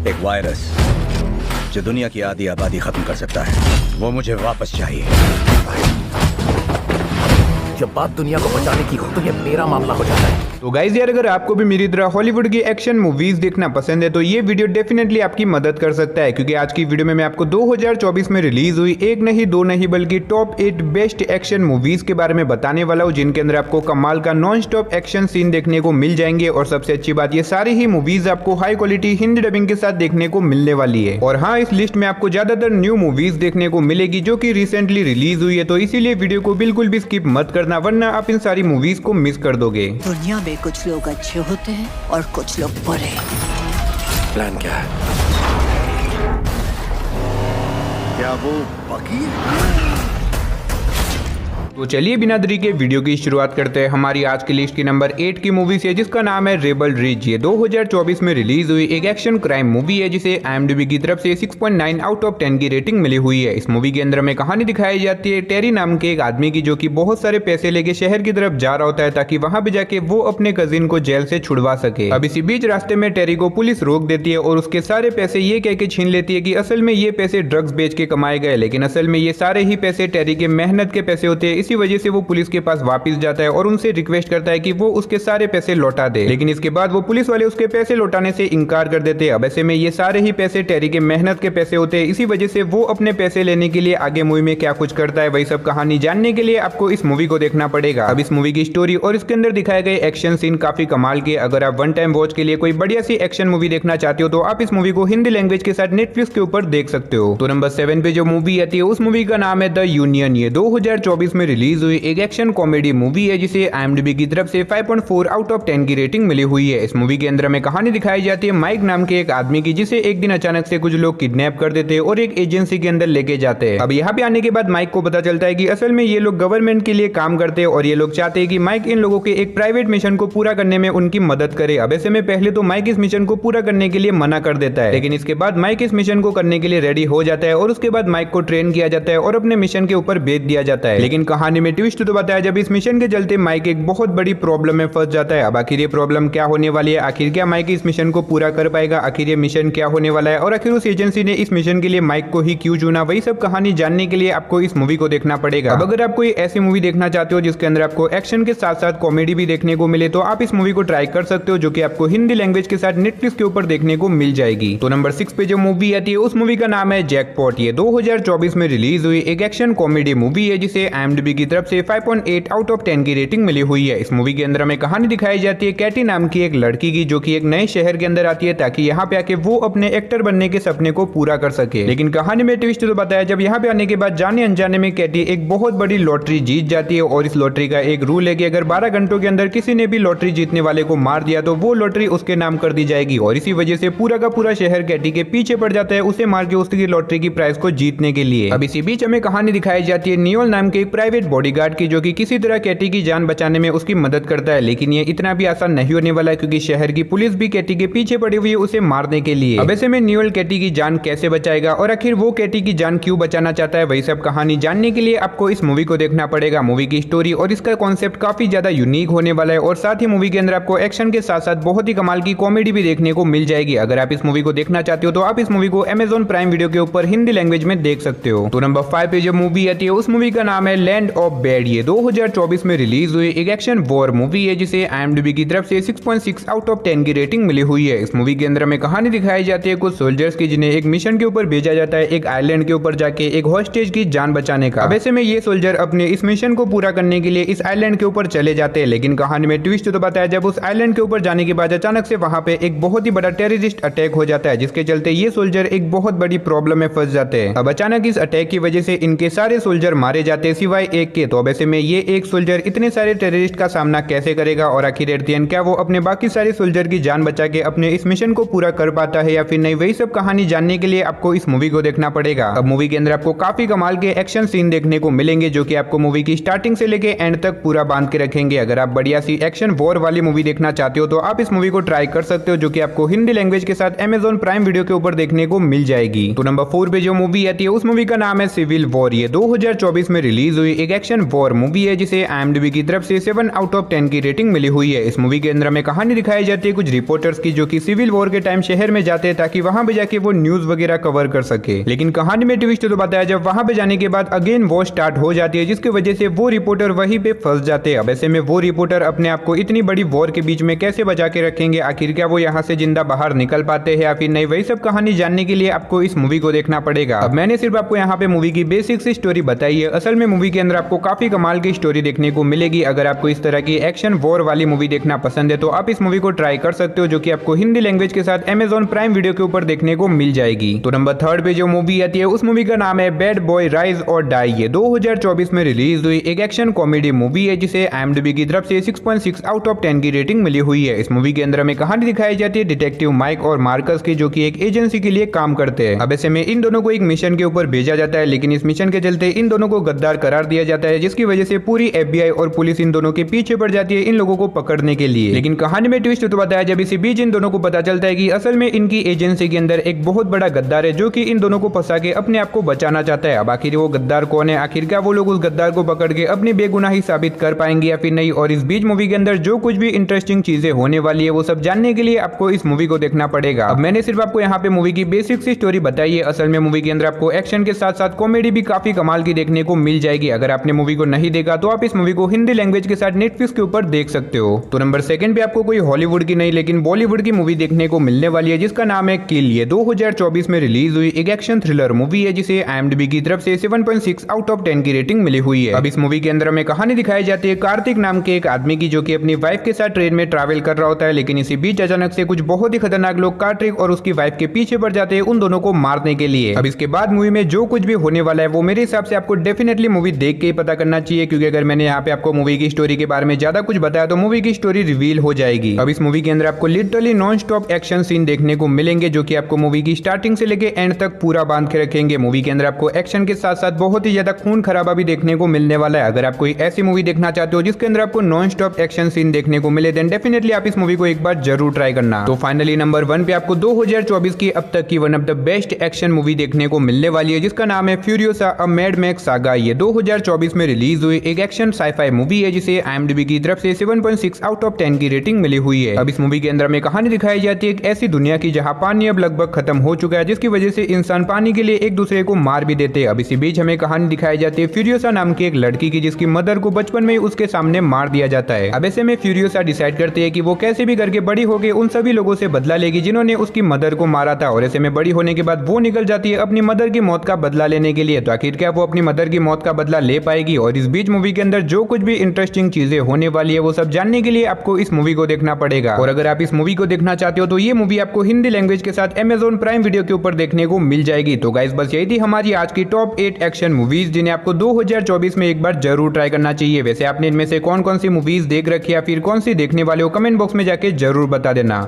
एक वायरस जो दुनिया की आधी आबादी खत्म कर सकता है, वो मुझे वापस चाहिए। जब बात दुनिया को बचाने की हो तो ये मेरा मामला हो जाता है। तो गाइस यार, अगर आपको भी मेरी तरह हॉलीवुड की एक्शन मूवीज देखना पसंद है तो ये वीडियो डेफिनेटली आपकी मदद कर सकता है, क्योंकि आज की वीडियो में मैं आपको 2024 में रिलीज हुई एक नहीं दो नहीं बल्कि टॉप 8 बेस्ट एक्शन मूवीज के बारे में बताने वाला हूँ, जिनके अंदर आपको कमाल का नॉन स्टॉप एक्शन सीन देखने को मिल जाएंगे। और सबसे अच्छी बात, ये सारी ही मूवीज आपको हाई क्वालिटी हिंदी डबिंग के साथ देखने को मिलने वाली है। और हाँ, इस लिस्ट में आपको ज्यादातर न्यू मूवीज देखने को मिलेगी जो की रिसेंटली रिलीज हुई है, तो इसीलिए वीडियो को बिल्कुल भी स्किप मत करना, वरना आप इन सारी मूवीज को मिस कर दोगे। दुनिया में कुछ लोग अच्छे होते हैं और कुछ लोग बुरे। प्लान क्या है? क्या वो बाकी है? तो चलिए बिना देरी के वीडियो की शुरुआत करते हैं। हमारी आज की लिस्ट की नंबर 8 की मूवी से, जिसका नाम है रेबल रिज। ये 2024 में रिलीज हुई एक एक्शन क्राइम मूवी है, जिसे IMDb की तरफ से 6.9 आउट ऑफ 10 की रेटिंग मिली हुई है। इस मूवी के अंदर हमें कहानी दिखाई जाती है टेरी नाम के एक आदमी की, जो कि बहुत सारे पैसे लेके शहर की तरफ जा रहा होता है ताकि वहां पे जाके वो अपने कजिन को जेल से छुड़वा सके। अब इसी बीच रास्ते में टेरी को पुलिस रोक देती है और उसके सारे पैसे ये कह के छीन लेती है कि असल में ये पैसे ड्रग्स बेच के कमाए गए, लेकिन असल में ये सारे ही पैसे टेरी के मेहनत के पैसे होते हैं। इसी वजह से वो पुलिस के पास वापस जाता है और उनसे रिक्वेस्ट करता है कि वो उसके सारे पैसे लौटा दे, लेकिन इसके बाद वो पुलिस वाले उसके पैसे लौटाने से इनकार कर देते हैं। अब ऐसे में ये सारे ही पैसे टेरी के मेहनत के पैसे होते हैं। इसी वजह से वो अपने पैसे लेने के लिए आगे मूवी में क्या कुछ करता है, वही सब कहानी जानने के लिए आपको इस मूवी को देखना पड़ेगा। अब इस मूवी की स्टोरी और इसके अंदर दिखाए गए एक्शन सीन काफी कमाल के। अगर आप वन टाइम वॉच के लिए कोई बढ़िया सी एक्शन मूवी देखना चाहते हो तो आप इस मूवी को हिंदी लैंग्वेज के साथ नेटफ्लिक्स के ऊपर देख सकते हो। तो नंबर 7 पे जो मूवी आती है उस मूवी का नाम है द यूनियन। ये 2024 में रिलीज हुई एक एक्शन कॉमेडी मूवी है, जिसे IMDb की तरफ से 5.4 आउट ऑफ 10 की रेटिंग मिली हुई है। इस मूवी के अंदर हमें कहानी दिखाई जाती है माइक नाम के एक आदमी की, जिसे एक दिन अचानक से कुछ लोग किडनैप कर देते हैं और एक एजेंसी के अंदर लेके जाते हैं। अब यहाँ पे आने के बाद माइक को पता चलता है कि असल में ये लोग गवर्नमेंट के लिए काम करते हैं और ये लोग चाहते हैं कि माइक इन लोगों के एक प्राइवेट मिशन को पूरा करने में उनकी मदद करे। अब ऐसे में पहले तो माइक इस मिशन को पूरा करने के लिए मना कर देता है, लेकिन इसके बाद माइक इस मिशन को करने के लिए रेडी हो जाता है और उसके बाद माइक को ट्रेन किया जाता है और अपने मिशन के ऊपर भेज दिया जाता है। लेकिन कहानी में ट्विस्ट तो बताया, जब इस मिशन के चलते माइक एक बहुत बड़ी प्रॉब्लम में फंस जाता है। अब आखिर ये प्रॉब्लम क्या होने वाली है, आखिर क्या माइक इस मिशन को पूरा कर पाएगा, आखिर ये मिशन क्या होने वाला है और आखिर उस एजेंसी ने इस मिशन के लिए माइक को ही क्यों चुना, वही सब कहानी जानने के लिए आपको इस मूवी को देखना पड़ेगा। अब अगर आप कोई ऐसी मूवी देखना चाहते हो जिसके अंदर आपको एक्शन के साथ साथ कॉमेडी भी देखने को मिले, तो आप इस मूवी को ट्राई कर सकते हो, जो कि आपको हिंदी लैंग्वेज के साथ नेटफ्लिक्स के ऊपर देखने को मिल जाएगी। तो नंबर 6 पे जो मूवी आती है उस मूवी का नाम है जैकपॉट। ये 2024 में रिलीज हुई एक एक्शन कॉमेडी मूवी है, जिसे IMDb की तरफ से 5.8 आउट ऑफ 10 की रेटिंग मिली हुई है। इस मूवी के अंदर हमें कहानी दिखाई जाती है कैटी नाम की एक लड़की की, जो कि एक नए शहर के अंदर आती है ताकि यहाँ पे आके वो अपने एक्टर बनने के सपने को पूरा कर सके। लेकिन कहानी में ट्विस्ट तो बताया, जब यहाँ पे आने के बाद जाने अनजाने में कैटी एक बहुत बड़ी लॉटरी जीत जाती है और इस लॉटरी का एक रूल है कि अगर 12 घंटों के अंदर किसी ने भी लॉटरी जीतने वाले को मार दिया तो वो लॉटरी उसके नाम कर दी जाएगी। और इसी वजह से पूरा का पूरा शहर कैटी के पीछे पड़ जाता है, उसे मार के उसकी लॉटरी की प्राइस को जीतने के लिए। अब इसी बीच हमें कहानी दिखाई जाती है नियोल नाम के एक प्राइवेट बॉडीगार्ड की, जो कि किसी तरह कैटी की जान बचाने में उसकी मदद करता है। लेकिन ये इतना भी आसान नहीं होने वाला है, क्योंकि शहर की पुलिस भी कैटी के पीछे पड़ी हुई है उसे मारने के लिए। अब ऐसे में नियोल कैटी की जान कैसे बचाएगा और आखिर वो कैटी की जान क्यों बचाना चाहता है, वही सब कहानी जानने के लिए आपको इस मूवी को देखना पड़ेगा। मूवी की स्टोरी और इसका कॉन्सेप्ट काफी ज्यादा यूनिक होने वाला है और साथ ही मूवी के अंदर आपको एक्शन के साथ साथ बहुत ही कमाल की कॉमेडी भी देखने को मिल जाएगी। अगर आप इस मूवी को देखना चाहते हो तो आप इस मूवी को Amazon प्राइम वीडियो के ऊपर हिंदी लैंग्वेज में देख सकते हो। तो नंबर 5 पे जो मूवी आती है उस मूवी का नाम है लैंड ऑफ बैड। ये 2024 में रिलीज हुई एक एक्शन वॉर मूवी है, जिसे IMDb की तरफ से 6.6 आउट ऑफ 10 की रेटिंग मिली हुई है। इस मूवी के अंदर हमें कहानी दिखाई जाती है कुछ सोल्जर्स की, जिन्हें एक मिशन के ऊपर भेजा जाता है एक आइलैंड के ऊपर जाके एक हॉस्टेज की जान बचाने का। अब ऐसे में ये सोल्जर अपने इस मिशन को पूरा करने के लिए इस आइलैंड के ऊपर चले जाते हैं, लेकिन कहानी में ट्विस्ट तो बताया, जब उस आइलैंड के ऊपर जाने के बाद अचानक से वहां पे एक बहुत ही बड़ा टेररिस्ट अटैक हो जाता है, जिसके चलते ये सोल्जर एक बहुत बड़ी प्रॉब्लम में फंस जाते हैं। अब अचानक इस अटैक की वजह से इनके सारे सोल्जर मारे जाते हैं सिवाय एक के। तो अब ऐसे में ये एक सोल्जर इतने सारे टेररिस्ट का सामना कैसे करेगा और आखिर एट द एंड क्या वो अपने बाकी सारे सोल्जर की जान बचा के अपने इस मिशन को पूरा कर पाता है या फिर नहीं, वही सब कहानी जानने के लिए आपको इस मूवी को देखना पड़ेगा। अब मूवी के अंदर आपको काफी कमाल के एक्शन सीन देखने को मिलेंगे, जो कि आपको मूवी की स्टार्टिंग से लेके एंड तक पूरा बांध के रखेंगे। अगर आप बढ़िया सी एक्शन वॉर वाली मूवी देखना चाहते हो तो आप इस मूवी को ट्राई कर सकते हो, जो कि आपको हिंदी लैंग्वेज के साथ Amazon प्राइम वीडियो के ऊपर देखने को मिल जाएगी। तो नंबर 4 पे जो मूवी आती है उस मूवी का नाम है सिविल वॉर। ये 2024 में रिलीज हुई एक एक एक्शन वॉर मूवी है जिसे IMDb की तरफ से 7 आउट ऑफ 10 की रेटिंग मिली हुई है। इस मूवी के अंदर में कहानी दिखाई जाती है कुछ रिपोर्टर्स की जो कि सिविल वॉर के टाइम शहर में जाते हैं ताकि वहां पे जाके वो न्यूज वगैरह कवर कर सके। लेकिन कहानी में ट्विस्ट तो बताया जब वहां पे जाने के बाद अगेन वॉर स्टार्ट हो जाती है जिसकी वजह से वो रिपोर्टर वहीं पे फंस जाते हैं। अब ऐसे में वो रिपोर्टर अपने आप को इतनी बड़ी वॉर के बीच में कैसे बचा के रखेंगे, आखिर क्या वो यहाँ से जिंदा बाहर निकल पाते हैं या फिर नहीं, वही सब कहानी जानने के लिए आपको इस मूवी को देखना पड़ेगा। अब मैंने सिर्फ आपको यहाँ पे मूवी की बेसिक सी स्टोरी बताई है। असल में मूवी के अंदर आपको काफी कमाल की स्टोरी देखने को मिलेगी। अगर आपको इस तरह की एक्शन वॉर वाली मूवी देखना पसंद है तो आप इस मूवी को ट्राई कर सकते हो, जो कि आपको हिंदी लैंग्वेज के साथ Amazon प्राइम वीडियो के ऊपर देखने को मिल जाएगी। तो नंबर 3 पे जो मूवी आती है उस मूवी का नाम है बैड बॉय राइज और डाई। ये 2024 में रिलीज हुई एक एक्शन कॉमेडी मूवी है जिसे IMDb की तरफ से 6.6 आउट ऑफ 10 की रेटिंग मिली हुई है। इस मूवी के अंदर में कहानी दिखाई जाती है डिटेक्टिव माइक और मार्कस की, जो कि एक एजेंसी के लिए काम करते हैं। अब ऐसे में इन दोनों को एक मिशन के ऊपर भेजा जाता है, लेकिन इस मिशन के चलते इन दोनों को गद्दार करार दिया जाता है, जिसकी वजह से पूरी FBI और पुलिस इन दोनों के पीछे पड़ जाती है इन लोगों को पकड़ने के लिए। लेकिन कहानी में ट्विस्ट तो बताया जब इसी बीच इन दोनों को पता चलता है कि असल में इनकी एजेंसी के अंदर एक बहुत बड़ा गद्दार है जो कि इन दोनों को फंसा के अपने आप को बचाना चाहता है। अब आखिर वो गद्दार कौन है, आखिर क्या वो लोग उस गद्दार को पकड़ के अपनी बेगुनाही साबित कर पाएंगे या फिर नहीं, और इस बीच मूवी के अंदर जो कुछ भी इंटरेस्टिंग चीजें होने वाली है वो सब जानने के लिए आपको इस मूवी को देखना पड़ेगा। अब मैंने सिर्फ आपको यहाँ पे मूवी की बेसिक सी स्टोरी बताई है। असल में मूवी के अंदर आपको एक्शन के साथ साथ कॉमेडी भी काफी कमाल की देखने को मिल जाएगी। अगर आपने मूवी को नहीं देखा तो आप इस मूवी को हिंदी लैंग्वेज के साथ नेटफ्लिक्स के ऊपर देख सकते हो। तो नंबर 2 पे आपको कोई हॉलीवुड की नहीं लेकिन बॉलीवुड की मूवी देखने को मिलने वाली है जिसका नाम है किल। ये 2024 में रिलीज हुई एक एक्शन थ्रिलर मूवी है जिसे IMDb की तरफ से 7.6 आउट ऑफ 10 की रेटिंग मिली हुई है। अब इस मूवी के अंदर में कहानी दिखाई जाती है कार्तिक नाम के एक आदमी की, जो कि अपनी वाइफ के साथ ट्रेन में ट्रैवल कर रहा होता है, लेकिन इसी बीच अचानक से कुछ बहुत ही खतरनाक लोग कार्तिक और उसकी वाइफ के पीछे पड़ जाते हैं उन दोनों को मारने के लिए। अब इसके बाद मूवी में जो कुछ भी होने वाला है वो मेरे हिसाब से आपको डेफिनेटली मूवी देख के ही पता करना चाहिए, क्योंकि अगर मैंने यहाँ पे आपको मूवी की स्टोरी के बारे में ज्यादा कुछ बताया तो मूवी की स्टोरी रिवील हो जाएगी। अब इस मूवी के अंदर आपको literally non stop action scene देखने को मिलेंगे जो कि आपको मूवी की स्टार्टिंग से लेके एंड तक पूरा बांध के रखेंगे। मूवी के अंदर आपको एक्शन के साथ साथ बहुत ही ज्यादा खून खराबा भी देखने को मिलने वाला है। अगर आप कोई ऐसी मूवी देखना चाहते हो जिसके अंदर आपको नॉन स्टॉप एक्शन सीन देखने को मिले देन डेफिनेटली आप इस मूवी को एक बार जरूर ट्राई करना। तो फाइनली नंबर 1 पे आपको 2024 की अब तक की one of the best action movie देखने को मिलने वाली है जिसका नाम है Furiosa a mad max saga. ये 2024 में रिलीज हुई एक एक्शन साइफाई मूवी है जिसे IMDb की तरफ से 7.6 आउट ऑफ 10 की रेटिंग मिली हुई है। अब इस मूवी के अंदर में कहानी दिखाई जाती है एक ऐसी दुनिया की जहां पानी अब लगभग खत्म हो चुका है, जिसकी वजह से इंसान पानी के लिए एक दूसरे को मार भी देते हैं। अब इसी बीच हमें कहानी दिखाई जाती है फ्यूरियोसा नाम की एक लड़की की, जिसकी मदर को बचपन में ही उसके सामने मार दिया जाता है। अब ऐसे में फ्यूरियोसा डिसाइड करती है कि वो कैसे भी करके बड़ी होकर उन सभी लोगों से बदला लेगी जिन्होंने उसकी मदर को मारा था, और ऐसे में बड़ी होने के बाद वो निकल जाती है अपनी मदर की मौत का बदला लेने के लिए। तो आखिर क्या वो अपनी मदर की मौत का बदला ले पाएगी, और इस बीच मूवी के अंदर जो कुछ भी इंटरेस्टिंग चीजें होने वाली है वो सब जानने के लिए आपको इस मूवी को देखना पड़ेगा। और अगर आप इस मूवी को देखना चाहते हो तो ये मूवी आपको हिंदी लैंग्वेज के साथ Amazon प्राइम वीडियो के ऊपर देखने को मिल जाएगी। तो गाइस बस यही थी हमारी आज की टॉप 8 एक्शन मूवीज जिन्हें आपको 2024 में एक बार जरूर ट्राई करना चाहिए। वैसे आपने इनमें से कौन कौन सी मूवीज देख रखी है या फिर कौन सी देखने वाले हो, कमेंट बॉक्स में जाके जरूर बता देना।